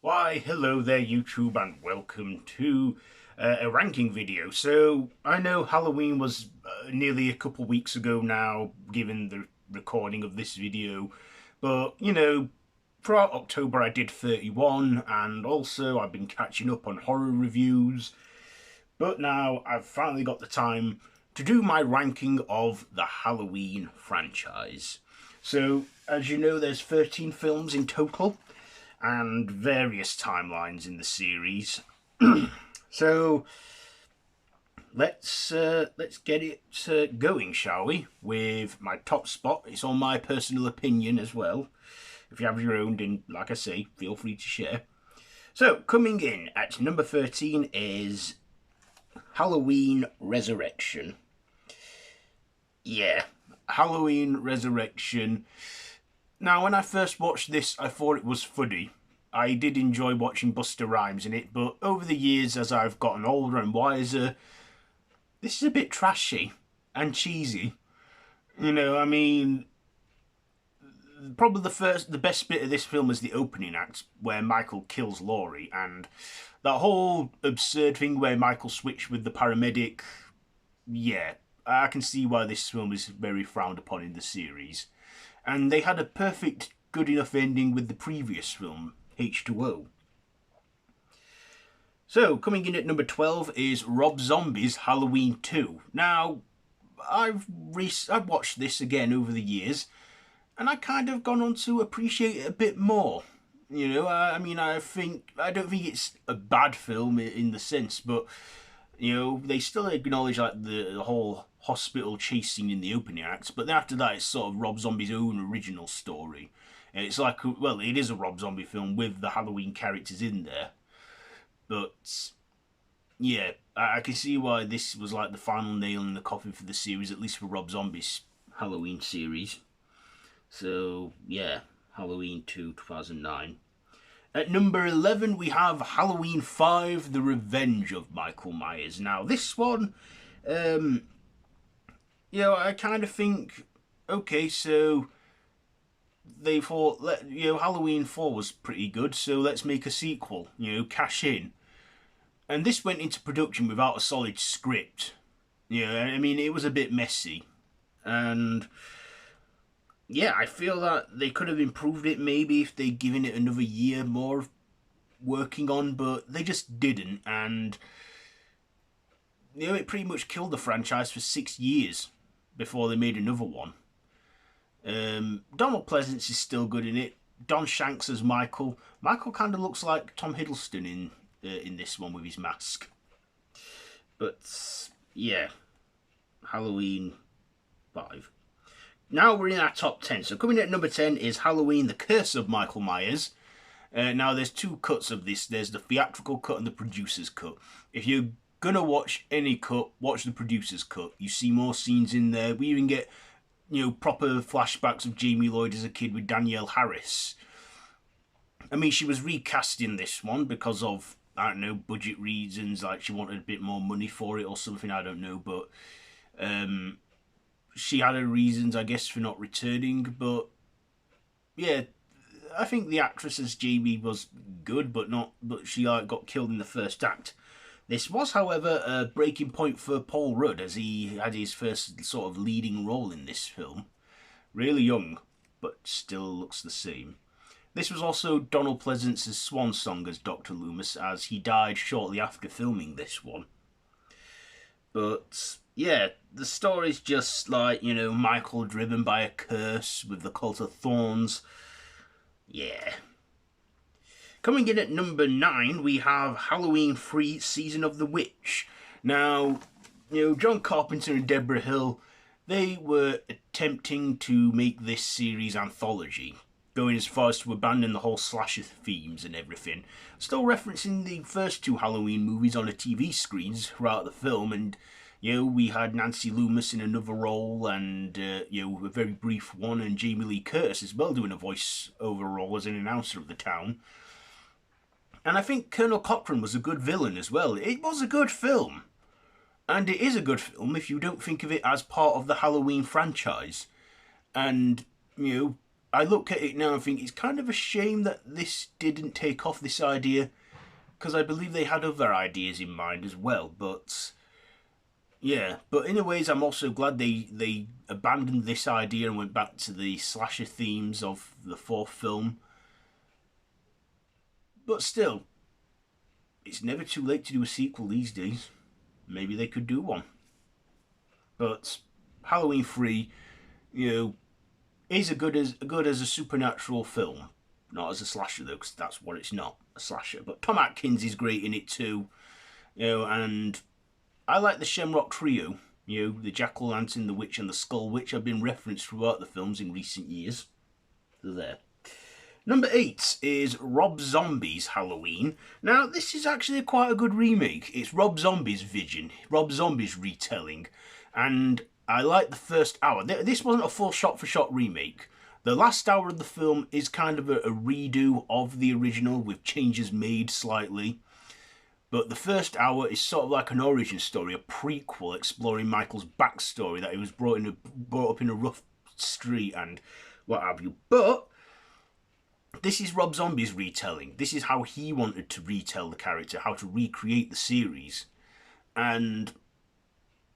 Why, hello there YouTube and welcome to a ranking video. So, I know Halloween was nearly a couple weeks ago now, given the recording of this video, but, throughout October I did 31, and also I've been catching up on horror reviews, but now I've finally got the time to do my ranking of the Halloween franchise. So, as you know, there's 13 films in total, and various timelines in the series. So let's get it going, shall we? With my top spot. It's on my personal opinion as well. If you have your own, then like I say, feel free to share. So coming in at number 13 is Halloween Resurrection. Yeah, Halloween Resurrection. Now, when I first watched this, I thought it was funny. I did enjoy watching Busta Rhymes in it, but over the years, as I've gotten older and wiser, this is a bit trashy and cheesy. Probably the best bit of this film is the opening act, where Michael kills Laurie, and that whole absurd thing where Michael switched with the paramedic. Yeah, I can see why this film is very frowned upon in the series. And they had a perfect, good enough ending with the previous film, H2O. So, coming in at number 12 is Rob Zombie's Halloween 2. Now, I've watched this again over the years, and I kind of gone on to appreciate it a bit more. I don't think it's a bad film in the sense, but they still acknowledge like the whole hospital chase scene in the opening act, but then after that it's sort of Rob Zombie's own original story. And it's like, well, it is a Rob Zombie film with the Halloween characters in there. But yeah, I can see why this was like the final nail in the coffin for the series, at least for Rob Zombie's Halloween series. So yeah, Halloween 2, 2009. At number 11, we have Halloween 5, The Revenge of Michael Myers. Now, this one, I kind of think, okay, so they thought, Halloween 4 was pretty good, so let's make a sequel, cash in. And this went into production without a solid script. It was a bit messy. And yeah, I feel that they could have improved it maybe if they'd given it another year more working on, but they just didn't, and it pretty much killed the franchise for 6 years before they made another one. Donald Pleasance is still good in it. Don Shanks as Michael. Michael kind of looks like Tom Hiddleston in this one with his mask. But yeah, Halloween 5. Now we're in our top 10. So coming in at number 10 is Halloween, The Curse of Michael Myers. Now there's two cuts of this. There's the theatrical cut and the producer's cut. If you're going to watch any cut, watch the producer's cut. You see more scenes in there. We even get, proper flashbacks of Jamie Lloyd as a kid with Danielle Harris. She was recast in this one because of, budget reasons. Like she wanted a bit more money for it or something, I don't know. But she had her reasons, I guess, for not returning, but yeah, I think the actress as Jamie was good, but she got killed in the first act. This was, however, a breaking point for Paul Rudd, as he had his first sort of leading role in this film. Really young, but still looks the same. This was also Donald Pleasance's swan song as Dr. Loomis, as he died shortly after filming this one. But yeah, the story's just like, Michael driven by a curse with the cult of thorns. Yeah. Coming in at number 9, we have Halloween 3, Season of the Witch. Now, John Carpenter and Deborah Hill, they were attempting to make this series anthology, going as far as to abandon the whole slasher themes and everything. Still referencing the first two Halloween movies on the TV screens throughout the film, and we had Nancy Loomis in another role, and a very brief one, and Jamie Lee Curtis as well doing a voice-over role as an announcer of the town. And I think Colonel Cochran was a good villain as well. It was a good film. And it is a good film if you don't think of it as part of the Halloween franchise. And, I look at it now and think it's kind of a shame that this didn't take off, this idea, because I believe they had other ideas in mind as well. But yeah, but in a ways, I'm also glad they abandoned this idea and went back to the slasher themes of the fourth film. But still, it's never too late to do a sequel these days. Maybe they could do one. But Halloween 3, is good as a supernatural film. Not as a slasher though, because that's what it's not, a slasher. But Tom Atkins is great in it too. And I like the Shamrock Trio. The Jack-o'-lantern, the Witch, and the Skull Witch have been referenced throughout the films in recent years. So there. Number 8 is Rob Zombie's Halloween. Now, this is actually quite a good remake. It's Rob Zombie's vision, Rob Zombie's retelling. And I like the first hour. This wasn't a full shot-for-shot remake. The last hour of the film is kind of a redo of the original with changes made slightly. But the first hour is sort of like an origin story, a prequel exploring Michael's backstory, that he was brought up in a rough street and what have you. But this is Rob Zombie's retelling. This is how he wanted to retell the character, how to recreate the series. And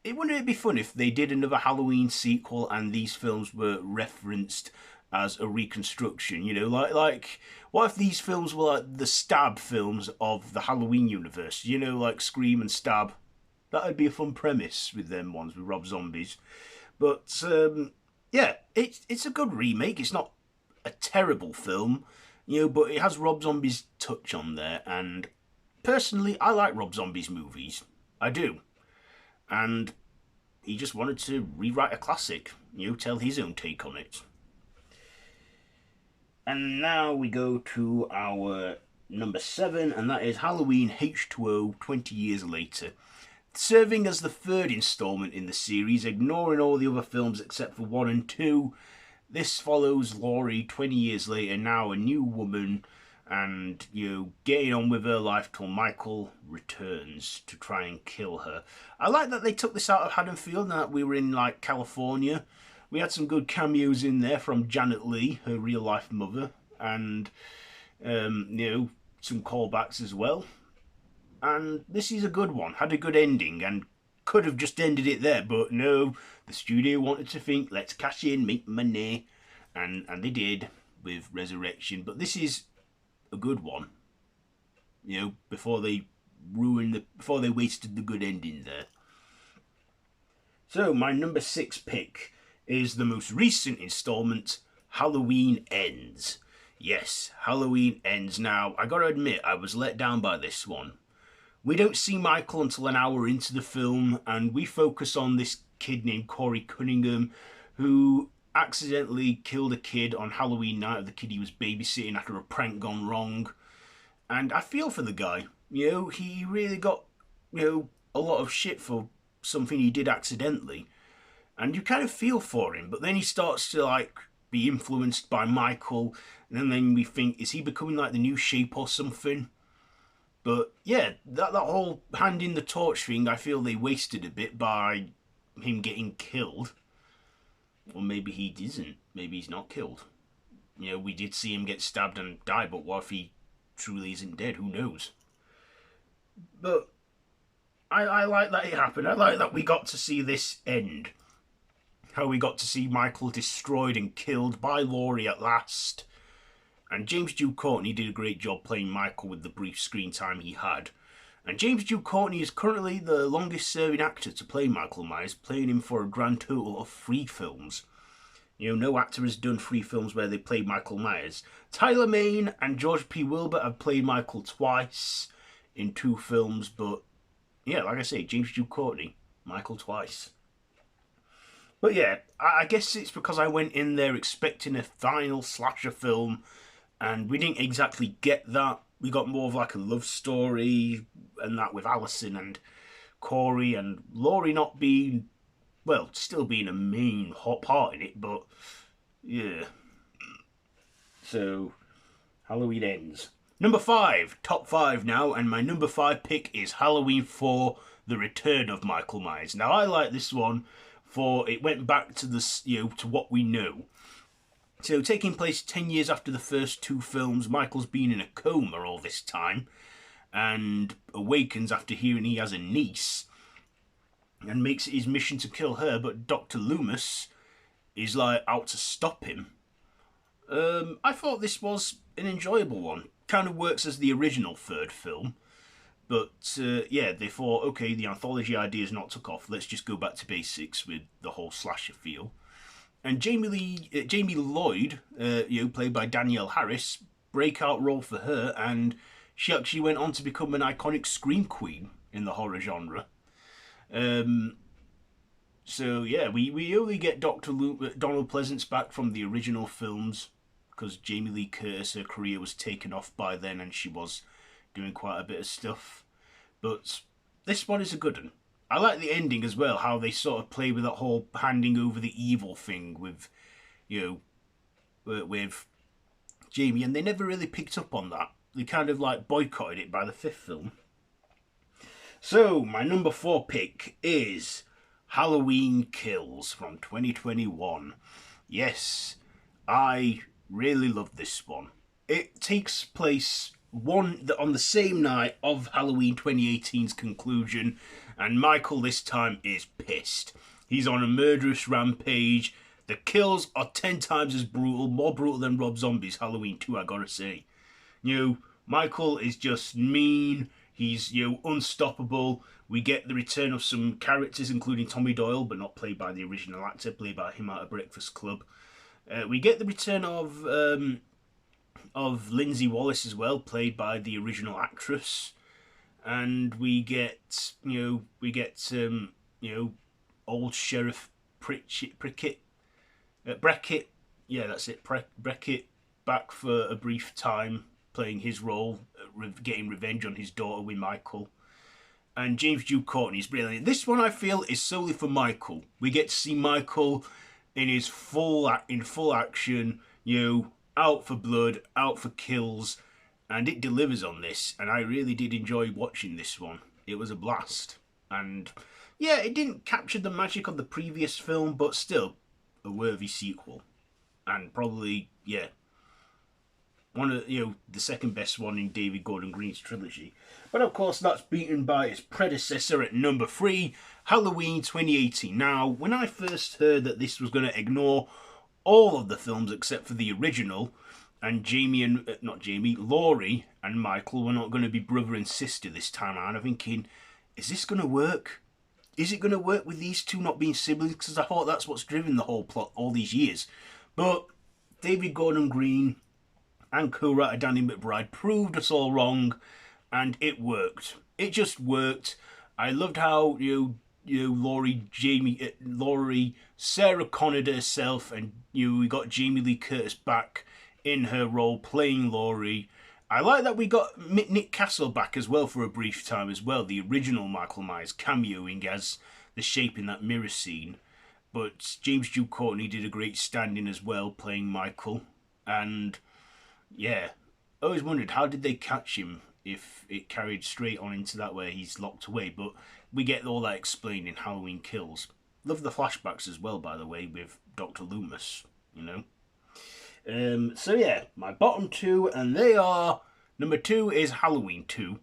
wouldn't it be fun if they did another Halloween sequel and these films were referenced as a reconstruction? Like what if these films were like the Stab films of the Halloween universe? Like Scream and Stab. That would be a fun premise with them ones, with Rob Zombies. But yeah, it's a good remake. It's not a terrible film, but it has Rob Zombie's touch on there. And personally, I like Rob Zombie's movies. I do. And he just wanted to rewrite a classic, tell his own take on it. And now we go to our number 7, and that is Halloween H2O 20 years later. Serving as the third installment in the series, ignoring all the other films except for 1 and 2, this follows Laurie 20 years later, now a new woman, and, getting on with her life till Michael returns to try and kill her. I like that they took this out of Haddonfield and that we were in, like, California. We had some good cameos in there from Janet Leigh, her real-life mother, and, some callbacks as well. And this is a good one. Had a good ending and could have just ended it there, but no, the studio wanted to think, let's cash in, make money, and they did with Resurrection. But this is a good one, before they wasted the good ending there. So my number 6 pick is the most recent installment, Halloween Ends. Yes, Halloween Ends. Now, I gotta admit, I was let down by this one. We don't see Michael until an hour into the film, and we focus on this kid named Corey Cunningham, who accidentally killed a kid on Halloween night of the kid he was babysitting after a prank gone wrong. And I feel for the guy. He really got, a lot of shit for something he did accidentally. And you kind of feel for him, but then he starts to, like, be influenced by Michael, and then we think, is he becoming like the new Shape or something? But yeah, that whole handing the torch thing, I feel they wasted a bit by him getting killed. Or maybe he isn't. Maybe he's not killed. We did see him get stabbed and die, but what if he truly isn't dead? Who knows? But I like that it happened. I like that we got to see this end. How we got to see Michael destroyed and killed by Laurie at last. And James Jude Courtney did a great job playing Michael with the brief screen time he had. And James Jude Courtney is currently the longest serving actor to play Michael Myers, playing him for a grand total of 3 films. No actor has done 3 films where they played Michael Myers. Tyler Mane and George P. Wilbur have played Michael twice in 2 films, but yeah, like I say, James Jude Courtney, Michael twice. But yeah, I guess it's because I went in there expecting a final slasher film, and we didn't exactly get that. We got more of like a love story, and that with Allison and Corey, and Laurie not being, well, still being a main hot part in it, but yeah. So, Halloween Ends. Number 5, top 5 now, and my number 5 pick is Halloween 4, the return of Michael Myers. Now, I like this one for it went back to the to what we know. So, taking place 10 years after the first two films, Michael's been in a coma all this time and awakens after hearing he has a niece and makes it his mission to kill her, but Dr. Loomis is like out to stop him. I thought this was an enjoyable one. Kind of works as the original third film. But yeah, they thought, okay, the anthology idea's not took off. Let's just go back to basics with the whole slasher feel. And Jamie Lloyd, played by Danielle Harris, breakout role for her, and she actually went on to become an iconic scream queen in the horror genre. So yeah, we only get Donald Pleasance back from the original films because Jamie Lee Curtis, her career was taken off by then, and she was doing quite a bit of stuff. But this one is a good one. I like the ending as well, how they sort of play with that whole handing over the evil thing with, with Jamie, and they never really picked up on that. They kind of like boycotted it by the fifth film. So my number 4 pick is Halloween Kills from 2021. Yes, I really love this one. It takes place on the same night of Halloween 2018's conclusion, and Michael this time is pissed. He's on a murderous rampage. The kills are 10 times as brutal, more brutal than Rob Zombie's Halloween 2, I gotta say. Michael is just mean. He's, unstoppable. We get the return of some characters, including Tommy Doyle, but not played by the original actor, played by him out of Breakfast Club. We get the return of Lindsay Wallace as well, played by the original actress. And we get, old Sheriff Brackett. Yeah, that's it. Brackett back for a brief time, playing his role, getting revenge on his daughter with Michael. And James Duke Courtney is brilliant. This one I feel is solely for Michael. We get to see Michael in his full action, out for blood, out for kills, and it delivers on this. And I really did enjoy watching this one. It was a blast. And yeah, it didn't capture the magic of the previous film, but still a worthy sequel. And probably, yeah, one of the second best one in David Gordon Green's trilogy. But of course that's beaten by its predecessor at number 3, Halloween 2018. Now, when I first heard that this was going to ignore all of the films except for the original, and Laurie and Michael were not going to be brother and sister this time around, I'm thinking, is this going to work? Is it going to work with these two not being siblings? Because I thought that's what's driven the whole plot all these years. But David Gordon Green and co-writer Danny McBride proved us all wrong, and it worked. It just worked. I loved how Laurie, Sarah Connored herself, and we got Jamie Lee Curtis back in her role playing Laurie. I like that we got Nick Castle back as well for a brief time as well. The original Michael Myers cameoing as the shape in that mirror scene. But James Duke Courtney did a great stand-in as well, playing Michael. And yeah, I always wondered, how did they catch him if it carried straight on into that where he's locked away? But we get all that explained in Halloween Kills. Love the flashbacks as well, by the way, with Dr. Loomis, So yeah, my bottom 2, and they are, number 2 is Halloween 2.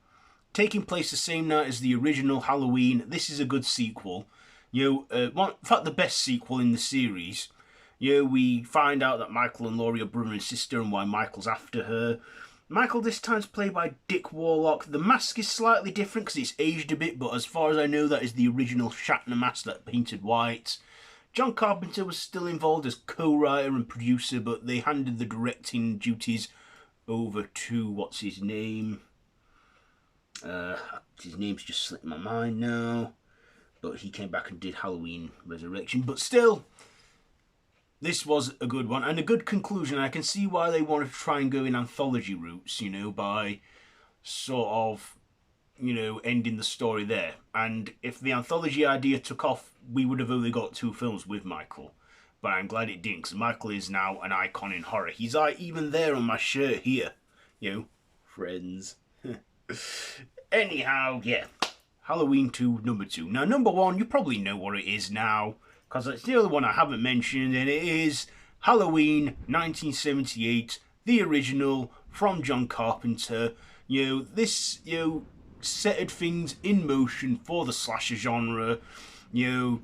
Taking place the same night as the original Halloween, this is a good sequel. In fact, the best sequel in the series. We find out that Michael and Laurie are brother and sister and why Michael's after her. Michael this time's played by Dick Warlock. The mask is slightly different because it's aged a bit, but as far as I know, that is the original Shatner mask that painted white. John Carpenter was still involved as co-writer and producer, but they handed the directing duties over to, what's his name? His name's just slipped my mind now. But he came back and did Halloween Resurrection. But still, this was a good one and a good conclusion. I can see why they wanted to try and go in anthology routes, by sort of, ending the story there. And if the anthology idea took off, we would have only got 2 films with Michael. But I'm glad it didn't, because Michael is now an icon in horror. He's even there on my shirt here. Friends. Anyhow, yeah. Halloween 2, number 2. Now, number 1, you probably know what it is now, because it's the other one I haven't mentioned, and it is Halloween 1978, the original from John Carpenter. This, set things in motion for the slasher genre. The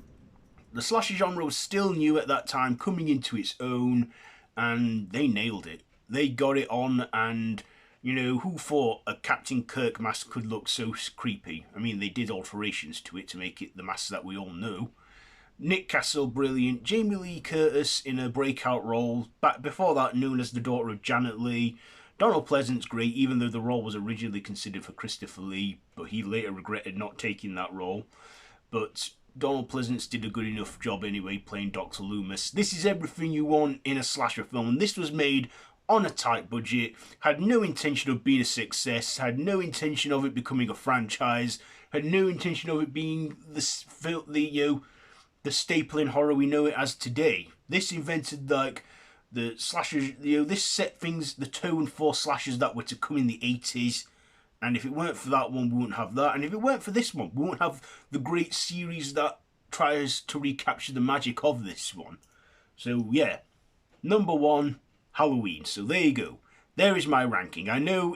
slasher genre was still new at that time, coming into its own, and they nailed it. They got it on, and who thought a Captain Kirk mask could look so creepy? I mean, they did alterations to it to make it the mask that we all know. Nick Castle, brilliant. Jamie Lee Curtis in a breakout role, back before that known as the daughter of Janet Leigh. Donald Pleasant's great, even though the role was originally considered for Christopher Lee, but he later regretted not taking that role. But Donald Pleasance did a good enough job anyway, playing Dr. Loomis. This is everything you want in a slasher film, and this was made on a tight budget, had no intention of being a success, had no intention of it becoming a franchise, had no intention of it being the staple in horror we know it as today. This invented the slashers, this set things, the tone for slashers that were to come in the 80s. And if it weren't for that one, we wouldn't have that. And if it weren't for this one, we wouldn't have the great series that tries to recapture the magic of this one. So yeah, number 1, Halloween. So there you go. There is my ranking. I know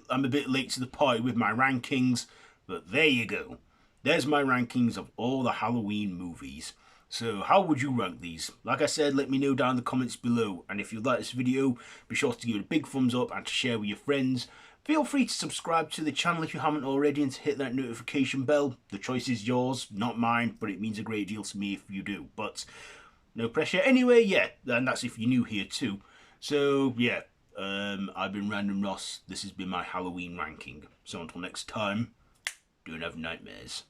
I'm a bit late to the party with my rankings, but there you go. There's my rankings of all the Halloween movies. So how would you rank these? Like I said, let me know down in the comments below. And if you like this video, be sure to give it a big thumbs up and to share with your friends. Feel free to subscribe to the channel if you haven't already and to hit that notification bell. The choice is yours, not mine, but it means a great deal to me if you do. But no pressure. Anyway, yeah, and that's if you're new here too. So yeah, I've been Random Ross. This has been my Halloween ranking. So until next time, don't have nightmares.